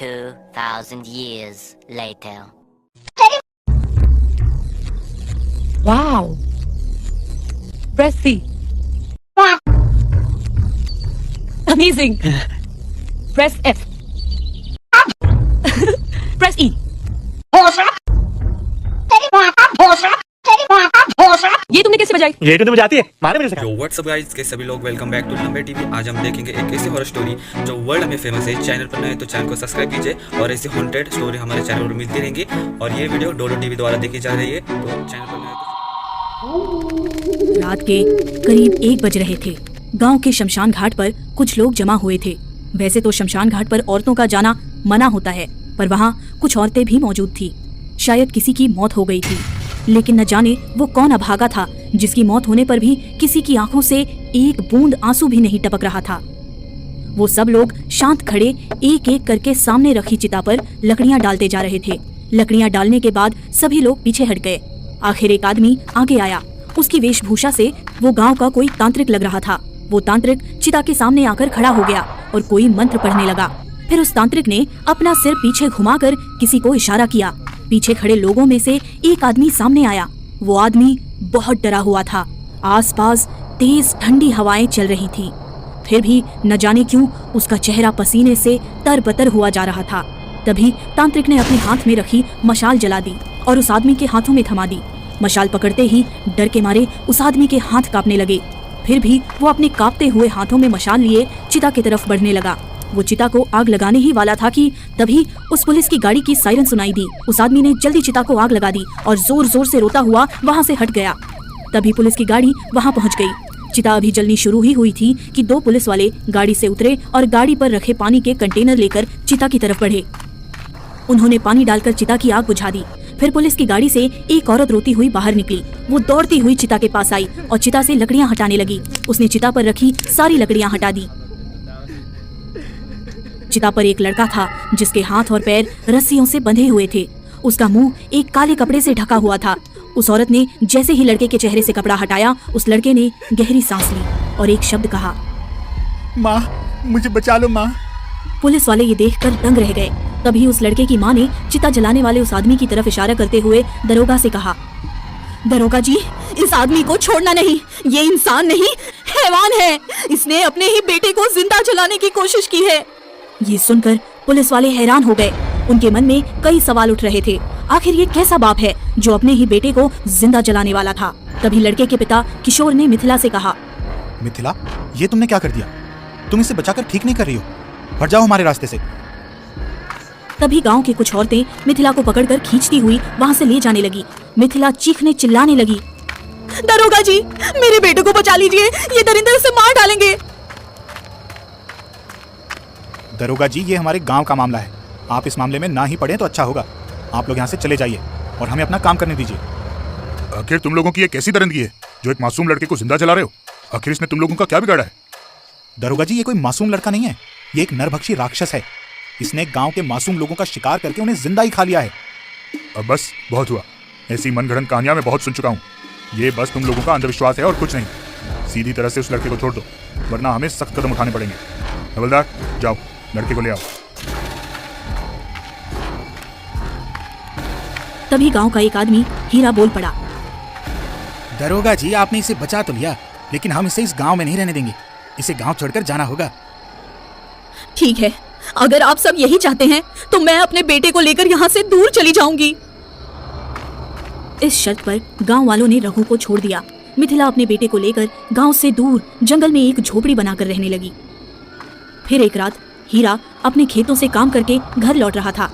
2,000 years later. Wow. Press C. Amazing. Press F. Press E. ये तुमने कैसे बजाई? ये तो बजाती है, मारे मेरे से। व्हाट्सअप गाइस, के सभी लोग वेलकम बैक टू लंबे टीवी। आज हम देखेंगे एक ऐसी हॉरर स्टोरी जो वर्ल्ड में फेमस है। चैनल पर नए तो चैनल को सब्सक्राइब कीजिए और ऐसी हॉन्टेड स्टोरी हमारे चैनल पर मिलती रहेंगी। और ये वीडियो डोलो टीवी द्वारा देखी जा रही है, तो चैनल पर नए तो... रात के करीब 1 बज रहे थे। गांव के शमशान घाट पर कुछ लोग जमा हुए थे। वैसे तो शमशान घाट पर औरतों का जाना मना होता है, पर वहाँ कुछ औरतें भी मौजूद थी। शायद किसी की मौत हो गई थी, लेकिन न जाने वो कौन अभागा था जिसकी मौत होने पर भी किसी की आंखों से एक बूंद आंसू भी नहीं टपक रहा था। वो सब लोग शांत खड़े एक एक करके सामने रखी चिता पर लकड़ियां डालते जा रहे थे। लकड़ियां डालने के बाद सभी लोग पीछे हट गए। आखिर एक आदमी आगे आया। उसकी वेशभूषा से वो गांव का कोई तांत्रिक लग रहा था। वो तांत्रिक चिता के सामने आकर खड़ा हो गया और कोई मंत्र पढ़ने लगा। फिर उस तांत्रिक ने अपना सिर पीछे घुमाकर किसी को इशारा किया। पीछे खड़े लोगों में से एक आदमी सामने आया। वो आदमी बहुत डरा हुआ था। आसपास तेज ठंडी हवाएं चल रही थीं। फिर भी न जाने क्यों उसका चेहरा पसीने से तरबतर हुआ जा रहा था। तभी तांत्रिक ने अपने हाथ में रखी मशाल जला दी और उस आदमी के हाथों में थमा दी। मशाल पकड़ते ही डर के मारे उस आदमी के हाथ कांपने लगे। फिर भी वो अपने कांपते हुए हाथों में मशाल लिए चिता की तरफ बढ़ने लगा। वो चिता को आग लगाने ही वाला था कि तभी उस पुलिस की गाड़ी की सायरन सुनाई दी। उस आदमी ने जल्दी चिता को आग लगा दी और जोर जोर से रोता हुआ वहाँ से हट गया। तभी पुलिस की गाड़ी वहाँ पहुँच गई। चिता अभी जलनी शुरू ही हुई थी कि 2 पुलिस वाले गाड़ी से उतरे और गाड़ी पर रखे पानी के कंटेनर लेकर चिता की तरफ बढ़े। उन्होंने पानी डालकर चिता की आग बुझा दी। फिर पुलिस की गाड़ी से एक औरत रोती हुई बाहर निकली। वो दौड़ती हुई चिता के पास आई और चिता से लकड़ियां हटाने लगी। उसने चिता पर रखी सारी लकड़ियां हटा दी। चिता पर एक लड़का था जिसके हाथ और पैर रस्सियों से बंधे हुए थे। उसका मुंह एक काले कपड़े से ढका हुआ था। उस औरत ने जैसे ही लड़के के चेहरे से कपड़ा हटाया, उस लड़के ने गहरी सांस ली और एक शब्द कहा, माँ, मुझे बचा लो माँ। पुलिस वाले ये देखकर दंग रह गए। तभी उस लड़के की माँ ने चिता जलाने वाले उस आदमी की तरफ इशारा करते हुए दरोगा से कहा, दरोगा जी, इस आदमी को छोड़ना नहीं। ये इंसान नहीं, हैवान है। इसने अपने ही बेटे को जिंदा जलाने की कोशिश की है। ये सुनकर पुलिस वाले हैरान हो गए। उनके मन में कई सवाल उठ रहे थे। आखिर ये कैसा बाप है जो अपने ही बेटे को जिंदा जलाने वाला था। तभी लड़के के पिता किशोर ने मिथिला से कहा, मिथिला, ये तुमने क्या कर दिया? तुम इसे बचाकर ठीक नहीं कर रही हो। हट जाओ हमारे रास्ते से। तभी गांव की कुछ औरतें मिथिला को पकड़कर खींचती हुई वहां से ले जाने लगी। मिथिला चीखने चिल्लाने लगी, दरोगा जी, मेरे बेटे को बचा लीजिए, ये दरिंदे उसे मार डालेंगे। दरोगा जी, ये हमारे गांव का मामला है। आप इस मामले में ना ही पड़े तो अच्छा होगा। आप लोग यहाँ से चले जाइए और हमें अपना काम करने दीजिए। आखिर तुम लोगों की ये कैसी दरिंदगी है जो एक मासूम लड़के को जिंदा जला रहे हो? आखिर इसने तुम लोगों का क्या बिगाड़ा है? दरोगा जी, ये कोई मासूम लड़का नहीं है। ये एक नरभक्षी राक्षस है। इसने गांव के मासूम लोगों का शिकार करके उन्हें जिंदा ही खा लिया है। अब बस बहुत हुआ। ऐसी मनगढ़ंत कहानियां मैं बहुत सुन चुका हूँ। ये बस तुम लोगों का अंधविश्वास है और कुछ नहीं। सीधी तरह से उस लड़के को छोड़ दो, वरना हमें सख्त कदम उठाने पड़ेंगे। हवलदार, जाओ, लड़के को ले आओ। तभी गांव का एक आदमी हीरा बोल पड़ा, दरोगा जी, आपने इसे बचा तो लिया, लेकिन हम इसे इस गांव में नहीं रहने देंगे। इसे गांव छोड़कर जाना होगा। ठीक है, अगर आप सब यही चाहते हैं तो मैं अपने बेटे को लेकर यहाँ से दूर चली जाऊंगी। इस शर्त पर गांव वालों ने रघु को छोड़ दिया। मिथिला अपने बेटे को लेकर गांव से दूर जंगल में एक झोपड़ी बनाकर रहने लगी। फिर एक रात हीरा अपने खेतों से काम करके घर लौट रहा था।